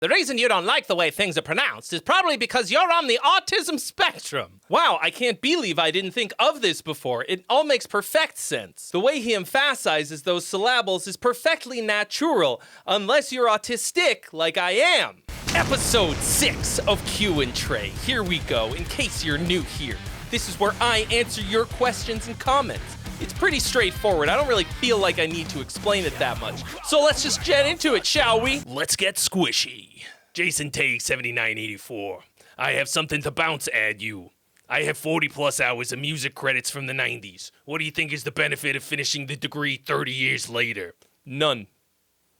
The reason you don't like the way things are pronounced is probably because you're on the autism spectrum. Wow, I can't believe I didn't think of this before. It all makes perfect sense. The way he emphasizes those syllables is perfectly natural, unless you're autistic like I am. Episode 6 of Q and Trey. Here we go, in case you're new here. This is where I answer your questions and comments. It's pretty straightforward. I don't really feel like I need to explain it that much. So let's just jet into it, shall we? Let's get squishy. Jason Take 7984. I have something to bounce at you. I have 40 plus hours of music credits from the 90s. What do you think is the benefit of finishing the degree 30 years later? None.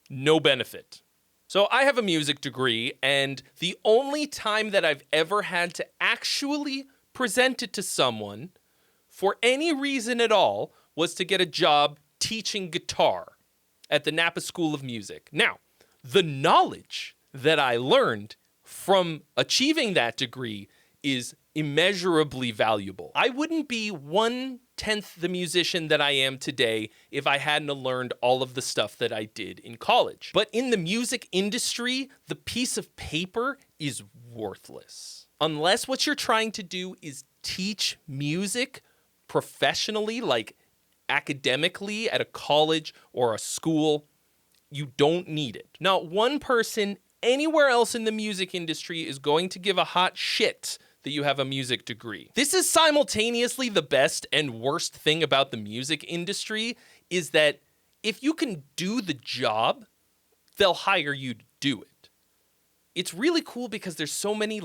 No benefit. So I have a music degree, and the only time that I've ever had to actually present it to someone for any reason at all was to get a job teaching guitar at the Napa School of Music. Now, the knowledge that I learned from achieving that degree is immeasurably valuable. I wouldn't be 1/10 the musician that I am today if I hadn't learned all of the stuff that I did in college. But in the music industry, the piece of paper is worthless. Unless what you're trying to do is teach music professionally, like academically at a college or a school, you don't need it. Not one person anywhere else in the music industry is going to give a hot shit that you have a music degree. This is simultaneously the best and worst thing about the music industry, is that if you can do the job, they'll hire you to do it. It's really cool because there's so many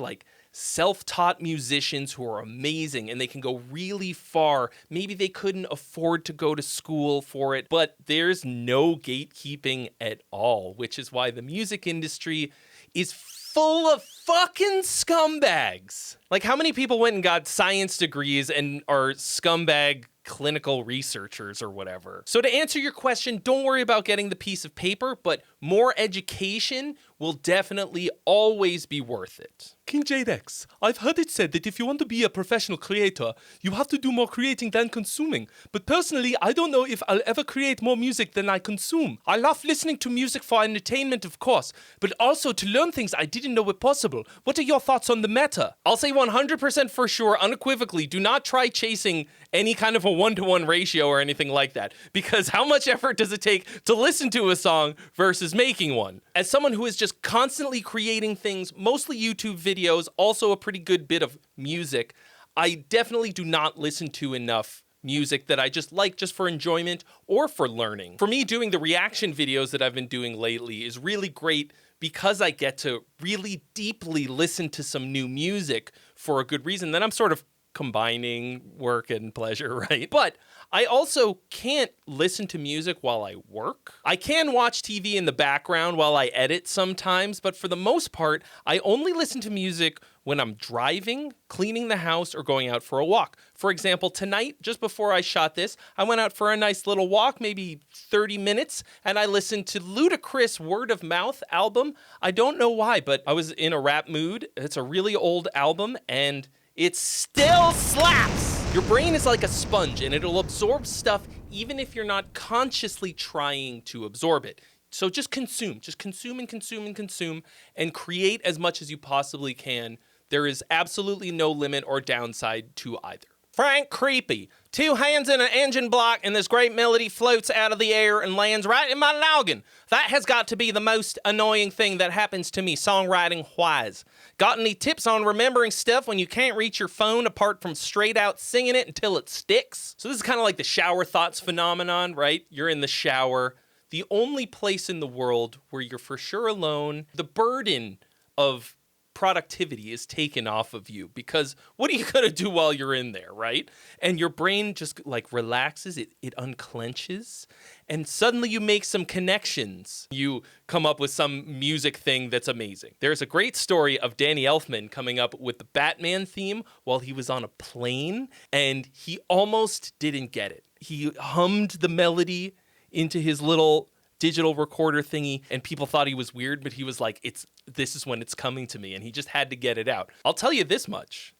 self-taught musicians who are amazing and they can go really far. Maybe they couldn't afford to go to school for it, but there's no gatekeeping at all, which is why the music industry is full of fucking scumbags. Like, how many people went and got science degrees and are scumbag clinical researchers or whatever? So to answer your question, don't worry about getting the piece of paper, but more education will definitely always be worth it. King J-Rex, I've heard it said that if you want to be a professional creator, you have to do more creating than consuming. But personally, I don't know if I'll ever create more music than I consume. I love listening to music for entertainment, of course, but also to learn things I didn't know were possible. What are your thoughts on the meta? I'll say 100% for sure, unequivocally, do not try chasing any kind of a 1-to-1 ratio or anything like that, because how much effort does it take to listen to a song versus making one? As someone who is just constantly creating things, mostly YouTube videos, also a pretty good bit of music, I definitely do not listen to enough music that I just like just for enjoyment or for learning. For me, doing the reaction videos that I've been doing lately is really great because I get to really deeply listen to some new music for a good reason. Then I'm sort of combining work and pleasure, right? But I also can't listen to music while I work. I can watch TV in the background while I edit sometimes, but for the most part, I only listen to music when I'm driving, cleaning the house, or going out for a walk. For example, tonight, just before I shot this, I went out for a nice little walk, maybe 30 minutes, and I listened to Ludacris' Word of Mouth album. I don't know why, but I was in a rap mood. It's a really old album, and it still slaps. Your brain is like a sponge, and it'll absorb stuff even if you're not consciously trying to absorb it. So just consume and consume and consume, and create as much as you possibly can. There is absolutely no limit or downside to either. Frank Creepy. 2 hands in an engine block and this great melody floats out of the air and lands right in my noggin. That has got to be the most annoying thing that happens to me songwriting-wise. Got any tips on remembering stuff when you can't reach your phone apart from straight out singing it until it sticks? So this is kind of like the shower thoughts phenomenon, right? You're in the shower, the only place in the world where you're for sure alone. The burden of productivity is taken off of you, because what are you going to do while you're in there, right? And your brain just relaxes, it unclenches, and suddenly you make some connections. You come up with some music thing that's amazing. There's a great story of Danny Elfman coming up with the Batman theme while he was on a plane, and he almost didn't get it. He hummed the melody into his little digital recorder thingy, and people thought he was weird, but he was like, this is when it's coming to me, and he just had to get it out. I'll tell you this much.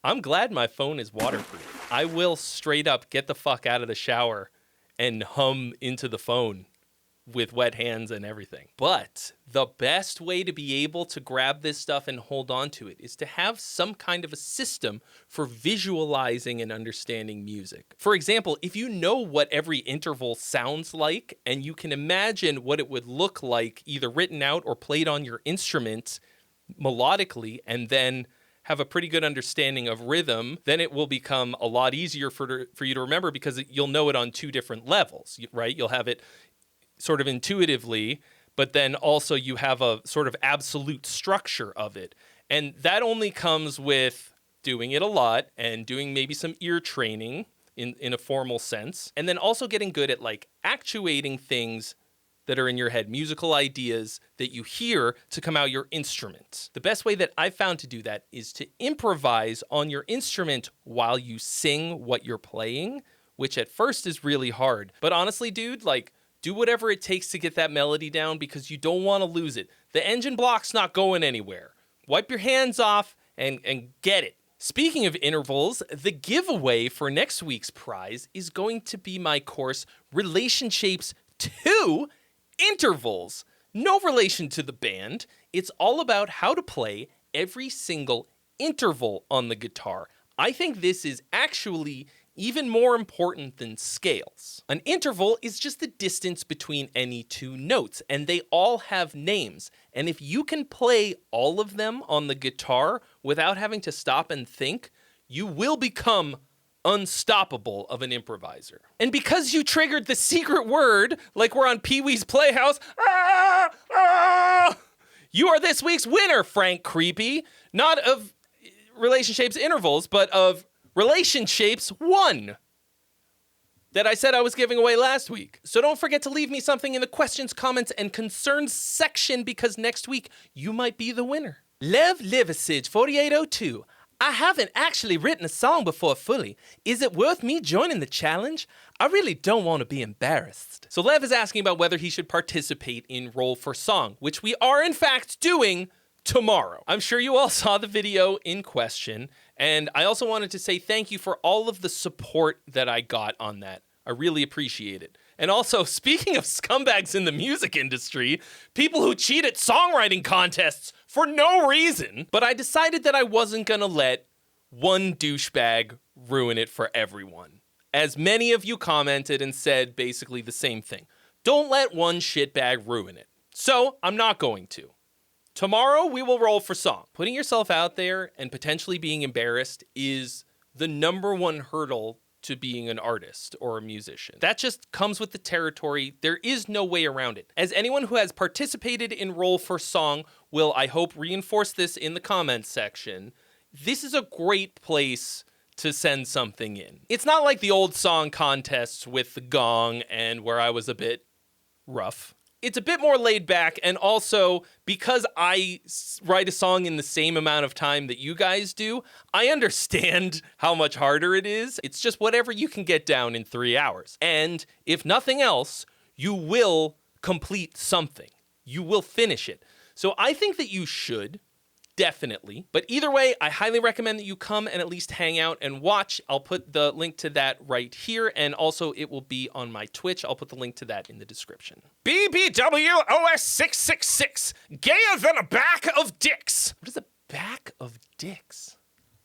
I'm glad my phone is waterproof. I will straight up get the fuck out of the shower and hum into the phone with wet hands and everything. But the best way to be able to grab this stuff and hold on to it is to have some kind of a system for visualizing and understanding music. For example, if you know what every interval sounds like and you can imagine what it would look like either written out or played on your instrument melodically, and then have a pretty good understanding of rhythm, then it will become a lot easier for you to remember, because you'll know it on two different levels, right? You'll have it sort of intuitively, but then also you have a sort of absolute structure of it. And that only comes with doing it a lot and doing maybe some ear training in a formal sense. And then also getting good at like actuating things that are in your head, musical ideas that you hear to come out your instrument. The best way that I've found to do that is to improvise on your instrument while you sing what you're playing, which at first is really hard. But honestly, dude, like, do whatever it takes to get that melody down, because you don't want to lose it. The engine block's not going anywhere. Wipe your hands off and get it. Speaking of intervals, the giveaway for next week's prize is going to be my course, Relationships 2 Intervals. No relation to the band. It's all about how to play every single interval on the guitar. I think this is actually even more important than scales. An interval is just the distance between any two notes, and they all have names. And if you can play all of them on the guitar without having to stop and think, you will become unstoppable of an improviser. And because you triggered the secret word, like we're on Pee-wee's Playhouse, you are this week's winner, Frank Creepy. Not of Relationships Intervals, but of Relationships 1 that I said I was giving away last week. So don't forget to leave me something in the questions, comments, and concerns section, because next week you might be the winner. Lev Liversidge 4802. I haven't actually written a song before fully. Is it worth me joining the challenge? I really don't want to be embarrassed. So Lev is asking about whether he should participate in Roll for Song, which we are in fact doing tomorrow. I'm sure you all saw the video in question, and I also wanted to say thank you for all of the support that I got on that. I really appreciate it. And also, speaking of scumbags in the music industry, people who cheat at songwriting contests for no reason, but I decided that I wasn't gonna let one douchebag ruin it for everyone. As many of you commented and said basically the same thing. Don't let one shitbag ruin it. So, I'm not going to. Tomorrow, we will roll for song. Putting yourself out there and potentially being embarrassed is the number one hurdle to being an artist or a musician. That just comes with the territory. There is no way around it. As anyone who has participated in Roll for Song will, I hope, reinforce this in the comments section, this is a great place to send something in. It's not like the old song contests with the gong and where I was a bit rough. It's a bit more laid back, and also because I write a song in the same amount of time that you guys do, I understand how much harder it is. It's just whatever you can get down in 3 hours. And if nothing else, you will complete something. You will finish it. So I think that you should, definitely. But either way, I highly recommend that you come and at least hang out and watch. I'll put the link to that right here, and also it will be on my Twitch. I'll put the link to that in the description. BBWOS666, gayer than a back of dicks. What is a back of dicks?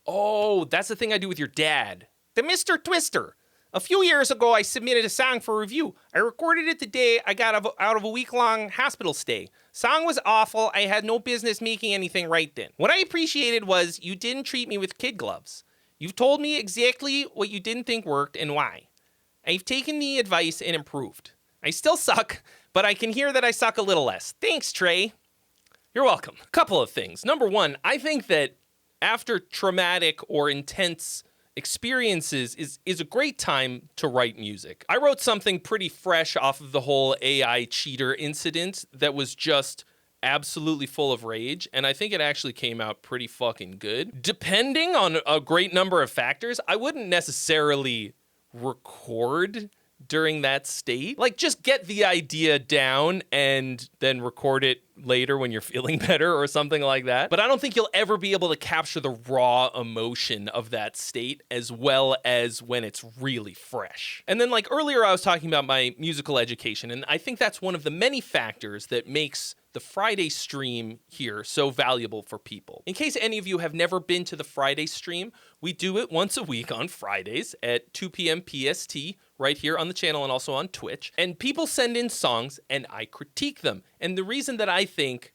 Oh, that's the thing I do with your dad. The Mr. Twister. A few years ago, I submitted a song for review. I recorded it the day I got out of a week-long hospital stay. Song was awful. I had no business making anything right then. What I appreciated was you didn't treat me with kid gloves. You've told me exactly what you didn't think worked and why. I've taken the advice and improved. I still suck, but I can hear that I suck a little less. Thanks, Trey. You're welcome. Couple of things. Number one, I think that after traumatic or intense experiences is a great time to write music. I wrote something pretty fresh off of the whole AI cheater incident that was just absolutely full of rage, and I think it actually came out pretty fucking good. Depending on a great number of factors, I wouldn't necessarily record during that state. Like, just get the idea down and then record it later when you're feeling better or something like that. But I don't think you'll ever be able to capture the raw emotion of that state as well as when it's really fresh. And then like earlier I was talking about my musical education, and I think that's one of the many factors that makes the Friday stream here so valuable for people. In case any of you have never been to the Friday stream, we do it once a week on Fridays at 2 p.m. PST right here on the channel and also on Twitch. And people send in songs and I critique them. And the reason that I think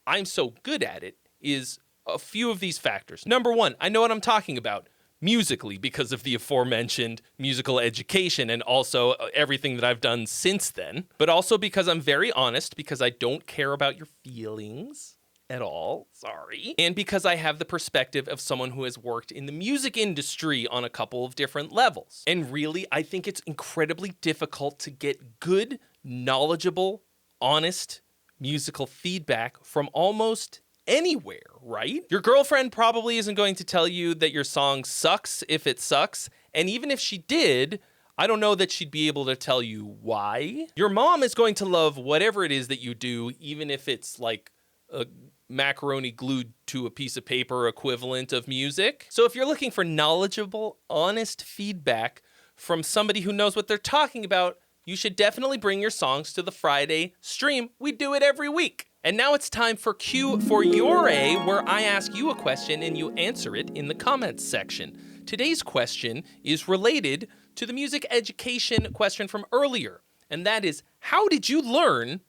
I'm so good at it is a few of these factors. Number one, I know what I'm talking about musically because of the aforementioned musical education and also everything that I've done since then, but also because I'm very honest, because I don't care about your feelings at all, sorry, and because I have the perspective of someone who has worked in the music industry on a couple of different levels. And really, I think it's incredibly difficult to get good, knowledgeable, honest musical feedback from almost anywhere, right? Your girlfriend probably isn't going to tell you that your song sucks if it sucks, and even if she did, I don't know that she'd be able to tell you why. Your mom is going to love whatever it is that you do, even if it's like a macaroni glued to a piece of paper equivalent of music. So if you're looking for knowledgeable, honest feedback from somebody who knows what they're talking about, you should definitely bring your songs to the Friday stream. We do it every week. And now it's time for Q for Your A, where I ask you a question and you answer it in the comments section. Today's question is related to the music education question from earlier, and that is, how did you learn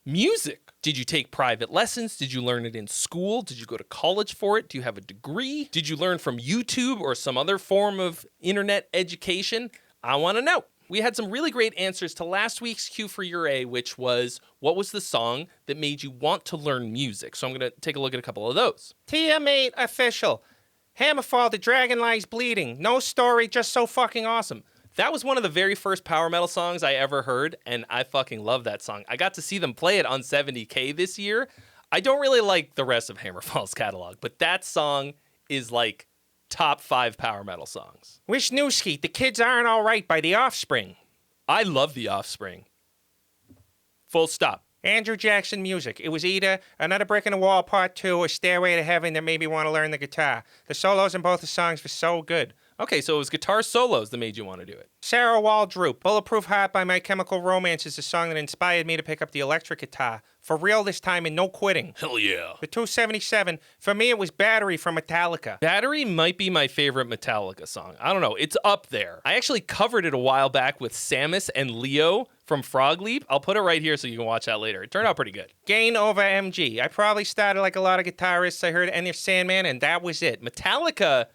music? Did you take private lessons? Did you learn it in school? Did you go to college for it? Do you have a degree? Did you learn from YouTube or some other form of internet education? I want to know. We had some really great answers to last week's Q for Your A, which was, what was the song that made you want to learn music? So I'm going to take a look at a couple of those. TM8 official. Hammerfall, The Dragon Lies Bleeding. No story, just so fucking awesome. That was one of the very first power metal songs I ever heard, and I fucking love that song. I got to see them play it on 70K this year. I don't really like the rest of Hammerfall's catalog, but that song is like top 5 power metal songs. Wisniewski, The Kids Aren't All Right by The Offspring. I love The Offspring. Full stop. Andrew Jackson Music. It was either Another Brick in the Wall Part 2 or Stairway to Heaven that made me want to learn the guitar. The solos in both the songs were so good. Okay, so it was guitar solos that made you want to do it. Sarah Waldroop. Bulletproof Heart by My Chemical Romance is the song that inspired me to pick up the electric guitar. For real this time and no quitting. Hell yeah. The 277. For me, it was Battery from Metallica. Battery might be my favorite Metallica song. I don't know. It's up there. I actually covered it a while back with Samus and Leo from Frog Leap. I'll put it right here so you can watch that later. It turned out pretty good. Gain Over MG. I probably started like a lot of guitarists. I heard Enter Sandman, and that was it. Metallica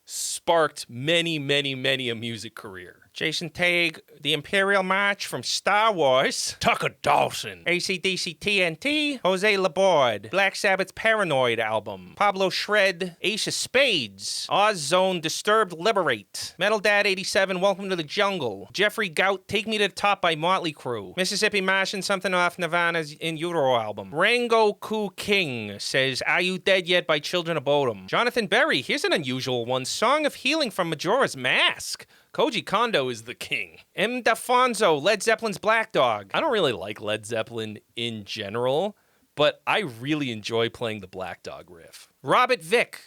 sparked many a music career. Jason Tague, The Imperial March from Star Wars. Tucker Dawson. AC/DC TNT. Jose Laborde. Black Sabbath's Paranoid album. Pablo Shred. Ace of Spades. Ozone, Disturbed Liberate. Metal Dad 87, Welcome to the Jungle. Jeffrey Gout, Take Me to the Top by Motley Crue. Mississippi Martian, something off Nirvana's In Utero album. Rango Ku King says, Are You Dead Yet by Children of Bodom. Jonathan Berry, here's an unusual one. Song of Healing from Majora's Mask. Koji Kondo is the king. M. D'Afonso, Led Zeppelin's Black Dog. I don't really like Led Zeppelin in general, but I really enjoy playing the Black Dog riff. Robert Vick,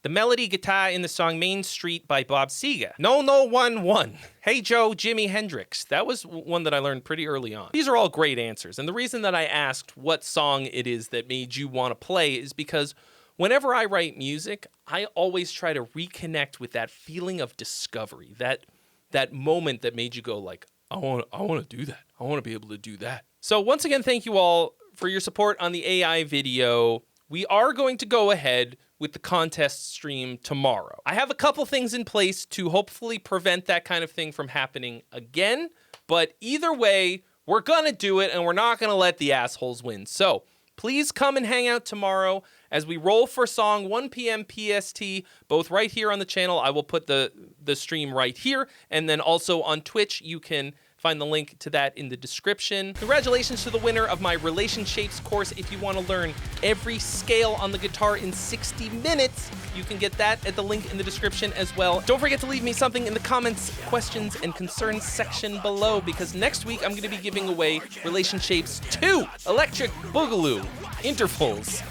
the melody guitar in the song Main Street by Bob Seger. No 1 Hey Joe, Jimi Hendrix. That was one that I learned pretty early on. These are all great answers, and the reason that I asked what song it is that made you want to play is because whenever I write music, I always try to reconnect with that feeling of discovery, that moment that made you go like, I want to do that. I want to be able to do that. So once again, thank you all for your support on the AI video. We are going to go ahead with the contest stream tomorrow. I have a couple things in place to hopefully prevent that kind of thing from happening again, but either way, we're going to do it and we're not going to let the assholes win. So please come and hang out tomorrow as we roll for song 1 p.m. PST, both right here on the channel. I will put the stream right here. And then also on Twitch, you can Find the link to that in the description. Congratulations to the winner of my Relation Shapes course. If you want to learn every scale on the guitar in 60 minutes, you can get that at the link in the description as well. Don't forget to leave me something in the comments, questions, and concerns section below, because next week I'm going to be giving away Relation Shapes 2 Electric Boogaloo Intervals.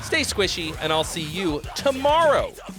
Stay squishy, and I'll see you tomorrow.